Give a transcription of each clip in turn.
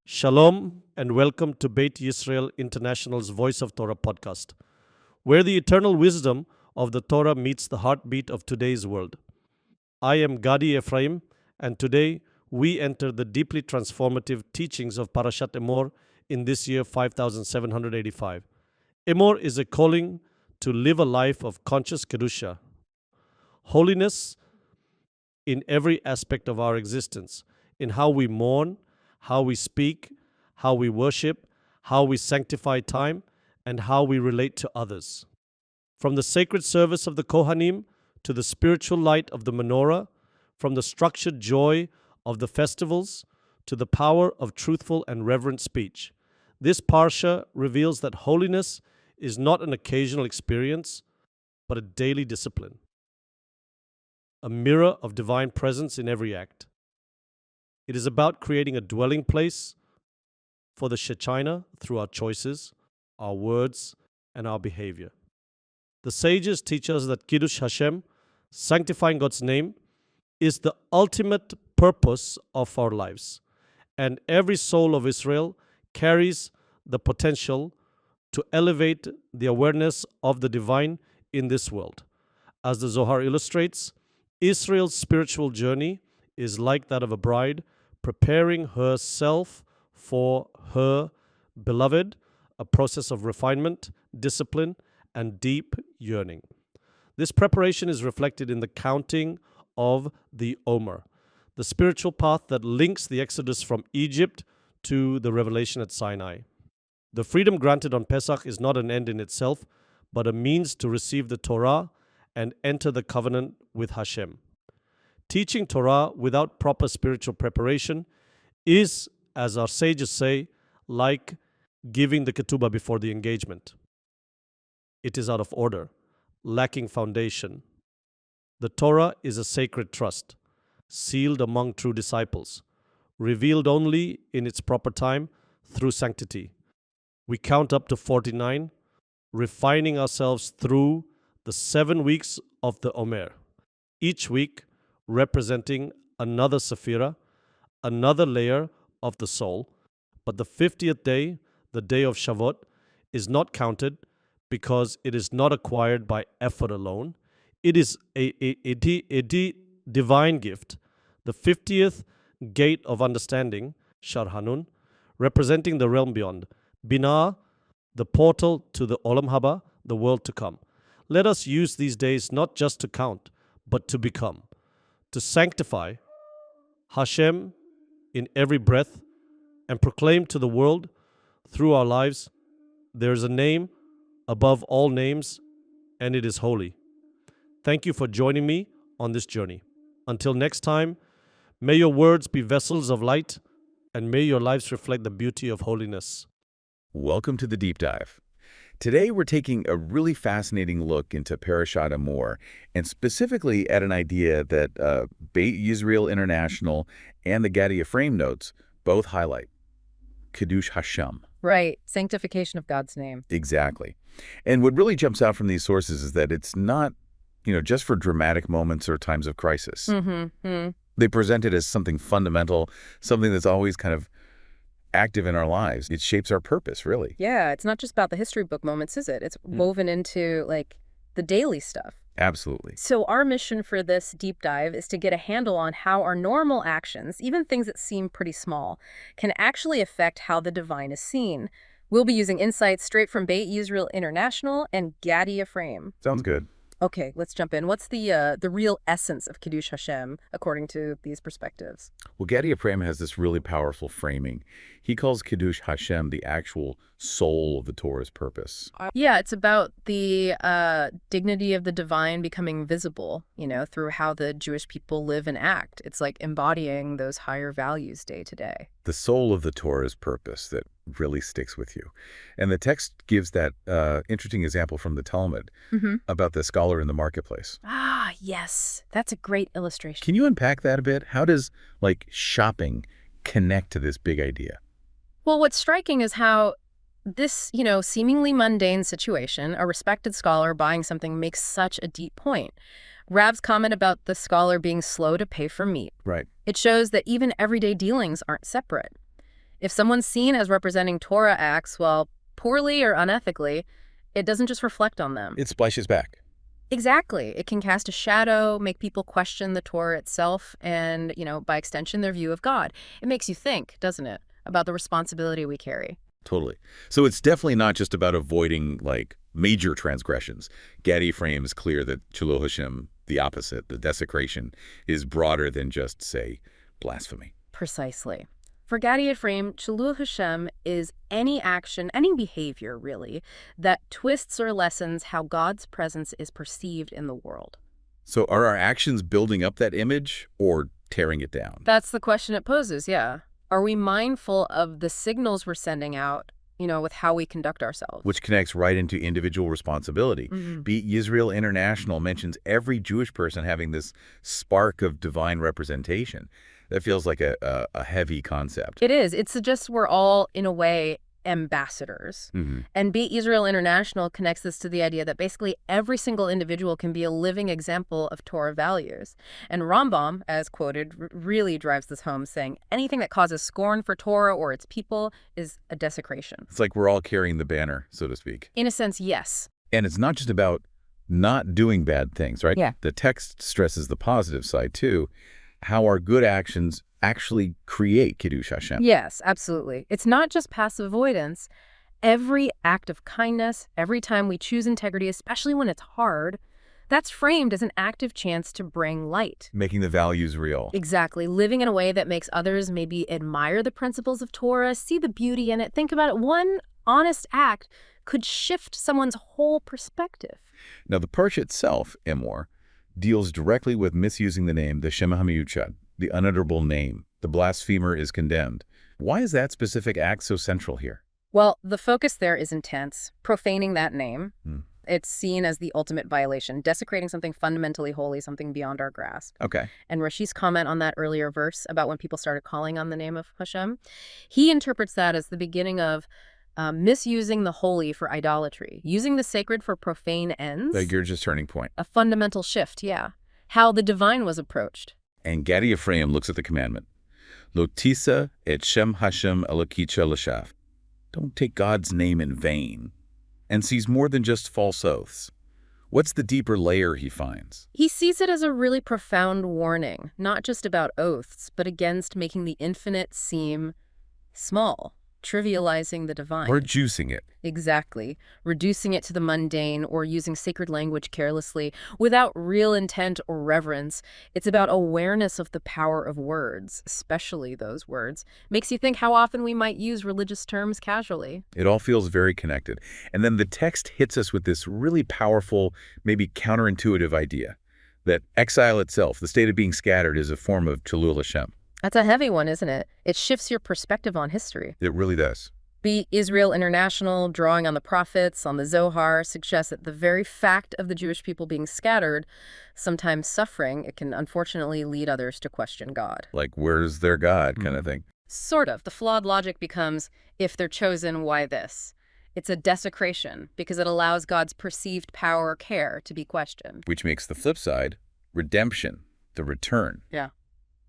Shalom and welcome to Beit Yisrael International's Voice of Torah podcast, where the eternal wisdom of the Torah meets the heartbeat of today's world. I am Gadi Ephraim, and today we enter the deeply transformative teachings of Parashat Emor in this year 5785. Emor is a calling to live a life of conscious kedusha, holiness in every aspect of our existence, in how we mourn, how we speak, how we worship, how we sanctify time, and how we relate to others. From the sacred service of the Kohanim to the spiritual light of the Menorah, from the structured joy of the festivals to the power of truthful and reverent speech, this parsha reveals that holiness is not an occasional experience, but a daily discipline, a mirror of divine presence in every act. It is about creating a dwelling place for the Shekinah through our choices, our words, and our behavior. The sages teach us that Kiddush Hashem, sanctifying God's name, is the ultimate purpose of our lives, and every soul of Israel carries the potential to elevate the awareness of the divine in this world. As the Zohar illustrates, Israel's spiritual journey is like that of a bride preparing herself for her beloved, a process of refinement, discipline, and deep yearning. This preparation is reflected in the counting of the Omer, the spiritual path that links the exodus from Egypt to the revelation at Sinai. The freedom granted on Pesach is not an end in itself, but a means to receive the Torah and enter the covenant with Hashem. Teaching Torah without proper spiritual preparation is, as our sages say, like giving the ketubah before the engagement. It is out of order, lacking foundation. The Torah is a sacred trust, sealed among true disciples, revealed only in its proper time through sanctity. We count up to 49, refining ourselves through the 7 weeks of the Omer, each week representing another sephira, another layer of the soul. But the 50th day, the day of Shavuot, is not counted because it is not acquired by effort alone. It is a divine gift, the 50th gate of understanding, Shar Hanun, representing the realm beyond, Binah, the portal to the Olam Haba, the world to come. Let us use these days not just to count, but to become, to sanctify Hashem in every breath and proclaim to the world through our lives, there is a name above all names, and it is holy. Thank you for joining me on this journey. Until next time, may your words be vessels of light, and may your lives reflect the beauty of holiness. Welcome to the Deep Dive. Today we're taking a really fascinating look into Parashat Emor, and specifically at an idea that Beit Yisrael International and the Gadi Ephraim notes both highlight: Kiddush Hashem. Right, sanctification of God's name. Exactly. And what really jumps out from these sources is that it's not, just for dramatic moments or times of crisis. They present it as something fundamental, something that's always kind of active in our lives. It shapes our purpose, really. Yeah, it's not just about the history book moments, is it? It's woven into, the daily stuff. Absolutely. So our mission for this deep dive is to get a handle on how our normal actions, even things that seem pretty small, can actually affect how the divine is seen. We'll be using insights straight from Beit Yisrael International and Gadi Ephraim. Sounds good. Okay, let's jump in. What's the real essence of Kiddush Hashem, according to these perspectives? Well, Gadi Ephraim has this really powerful framing. He calls Kiddush Hashem the actual soul of the Torah's purpose. Yeah, it's about the dignity of the divine becoming visible, through how the Jewish people live and act. It's like embodying those higher values day to day. The soul of the Torah's purpose that really sticks with you. And the text gives that interesting example from the Talmud about the scholar in the marketplace. Ah, yes. That's a great illustration. Can you unpack that a bit? How does, shopping connect to this big idea? Well, what's striking is how this, seemingly mundane situation, a respected scholar buying something, makes such a deep point. Rav's comment about the scholar being slow to pay for meat. Right. It shows that even everyday dealings aren't separate. If someone's seen as representing Torah acts, well, poorly or unethically, it doesn't just reflect on them. It splashes back. Exactly. It can cast a shadow, make people question the Torah itself, and, by extension, their view of God. It makes you think, doesn't it, about the responsibility we carry. Totally. So it's definitely not just about avoiding, major transgressions. Gad Ephraim is clear that Chilul Hashem, the opposite, the desecration, is broader than just, say, blasphemy. Precisely. For Gad Ephraim, Chilul Hashem is any action, any behavior, really, that twists or lessens how God's presence is perceived in the world. So are our actions building up that image or tearing it down? That's the question it poses, yeah. Are we mindful of the signals we're sending out, with how we conduct ourselves? Which connects right into individual responsibility. Beit Yisrael International mentions every Jewish person having this spark of divine representation. That feels like a heavy concept. It is. It suggests we're all, in a way, ambassadors. And Beit Yisrael International connects this to the idea that basically every single individual can be a living example of Torah values. And Rambam, as quoted, really drives this home, saying anything that causes scorn for Torah or its people is a desecration. It's like we're all carrying the banner, so to speak. In a sense, yes. And it's not just about not doing bad things, right? Yeah. The text stresses the positive side, too. How our good actions actually create Kiddush Hashem. Yes, absolutely. It's not just passive avoidance. Every act of kindness, every time we choose integrity, especially when it's hard, that's framed as an active chance to bring light. Making the values real. Exactly. Living in a way that makes others maybe admire the principles of Torah, see the beauty in it. Think about it. One honest act could shift someone's whole perspective. Now, the parsha itself, Emor, deals directly with misusing the name, the Shem HaMiyuchad, the unutterable name. The blasphemer is condemned. Why is that specific act so central here? Well, the focus there is intense. Profaning that name, it's seen as the ultimate violation, desecrating something fundamentally holy, something beyond our grasp. Okay. And Rashi's comment on that earlier verse about when people started calling on the name of Hashem, he interprets that as the beginning of misusing the holy for idolatry, using the sacred for profane ends. Like you're just turning point. A fundamental shift, yeah. How the divine was approached. And Gad Ephraim looks at the commandment. Lo tisa et Shem Hashem Elokicha l'shav. Don't take God's name in vain. And sees more than just false oaths. What's the deeper layer he finds? He sees it as a really profound warning, not just about oaths, but against making the infinite seem small. Trivializing the divine. Or juicing it. Exactly. Reducing it to the mundane or using sacred language carelessly without real intent or reverence. It's about awareness of the power of words, especially those words. Makes you think how often we might use religious terms casually. It all feels very connected. And then the text hits us with this really powerful, maybe counterintuitive idea that exile itself, the state of being scattered, is a form of Chilul Hashem. That's a heavy one, isn't it? It shifts your perspective on history. It really does. Beit Yisrael International, drawing on the prophets, on the Zohar, suggests that the very fact of the Jewish people being scattered, sometimes suffering, it can unfortunately lead others to question God. Like, where's their God kind of thing. Sort of. The flawed logic becomes, if they're chosen, why this? It's a desecration because it allows God's perceived power or care to be questioned. Which makes the flip side, redemption, the return. Yeah.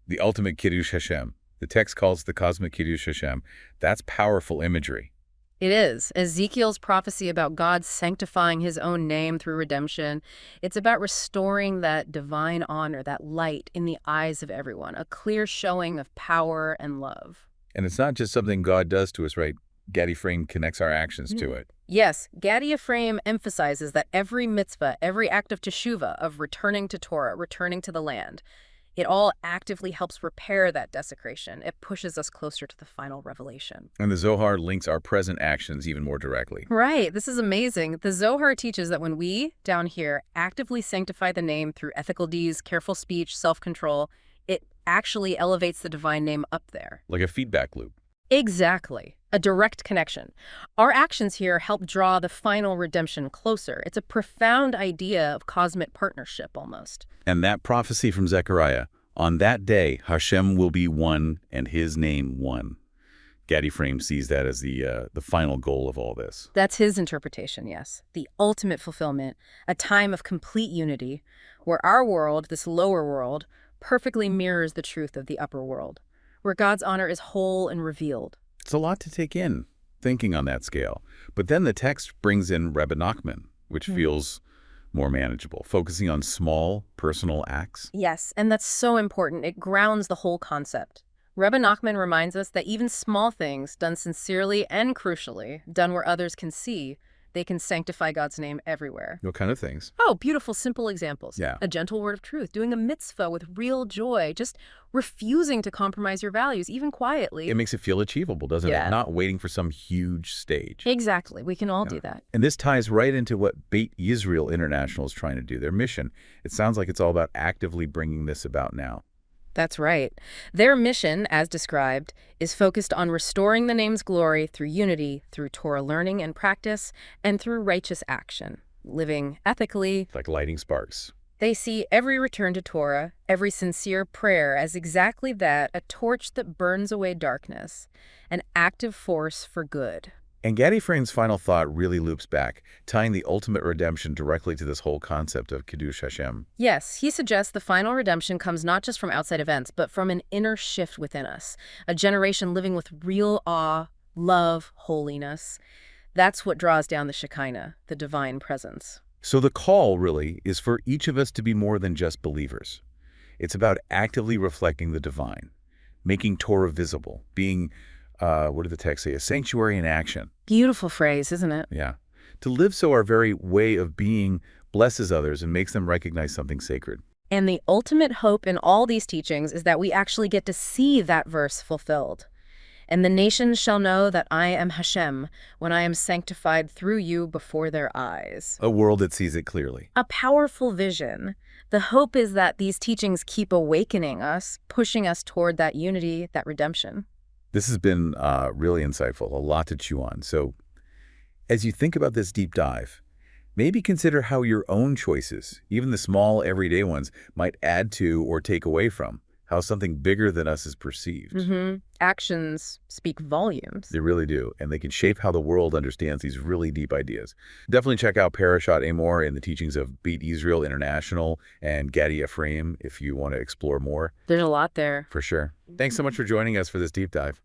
The ultimate Kiddush Hashem. The text calls the cosmic Kiddush Hashem. That's powerful imagery. It is. Ezekiel's prophecy about God sanctifying his own name through redemption. It's about restoring that divine honor, that light in the eyes of everyone, a clear showing of power and love. And it's not just something God does to us, right? Gad Ephraim connects our actions to it. Yes, Gad Ephraim emphasizes that every mitzvah, every act of teshuvah, of returning to Torah, returning to the land, it all actively helps repair that desecration. It pushes us closer to the final revelation. And the Zohar links our present actions even more directly. Right. This is amazing. The Zohar teaches that when we, down here, actively sanctify the name through ethical deeds, careful speech, self-control, it actually elevates the divine name up there. Like a feedback loop. Exactly. A direct connection. Our actions here help draw the final redemption closer. It's a profound idea of cosmic partnership, almost. And that prophecy from Zechariah, on that day, Hashem will be one and his name one. Gad Ephraim sees that as the final goal of all this. That's his interpretation, yes. The ultimate fulfillment, a time of complete unity, where our world, this lower world, perfectly mirrors the truth of the upper world, where God's honor is whole and revealed. It's a lot to take in, thinking on that scale. But then the text brings in Rebbe Nachman, which feels more manageable, focusing on small, personal acts. Yes, and that's so important. It grounds the whole concept. Rebbe Nachman reminds us that even small things, done sincerely and crucially, done where others can see, they can sanctify God's name everywhere. What kind of things? Oh, beautiful, simple examples. Yeah. A gentle word of truth, doing a mitzvah with real joy, just refusing to compromise your values, even quietly. It makes it feel achievable, doesn't Yeah. it? Not waiting for some huge stage. Exactly. We can all do that. And this ties right into what Beit Yisrael International is trying to do, their mission. It sounds like it's all about actively bringing this about now. That's right. Their mission, as described, is focused on restoring the name's glory through unity, through Torah learning and practice, and through righteous action, living ethically. It's like lighting sparks. They see every return to Torah, every sincere prayer as exactly that, a torch that burns away darkness, an active force for good. And Gad Ephraim's final thought really loops back, tying the ultimate redemption directly to this whole concept of Kiddush Hashem. Yes, he suggests the final redemption comes not just from outside events, but from an inner shift within us, a generation living with real awe, love, holiness. That's what draws down the Shekinah, the divine presence. So the call, really, is for each of us to be more than just believers. It's about actively reflecting the divine, making Torah visible, being, what did the text say, a sanctuary in action. Beautiful phrase, isn't it? Yeah. To live so our very way of being blesses others and makes them recognize something sacred. And the ultimate hope in all these teachings is that we actually get to see that verse fulfilled. And the nations shall know that I am Hashem when I am sanctified through you before their eyes. A world that sees it clearly. A powerful vision. The hope is that these teachings keep awakening us, pushing us toward that unity, that redemption. This has been really insightful, a lot to chew on. So as you think about this deep dive, maybe consider how your own choices, even the small everyday ones, might add to or take away from how something bigger than us is perceived. Actions speak volumes. They really do, and they can shape how the world understands these really deep ideas. Definitely check out Parashat Emor in the teachings of Beit Yisrael International and Gad Ephraim if you want to explore more. There's a lot there. For sure. Thanks so much for joining us for this deep dive.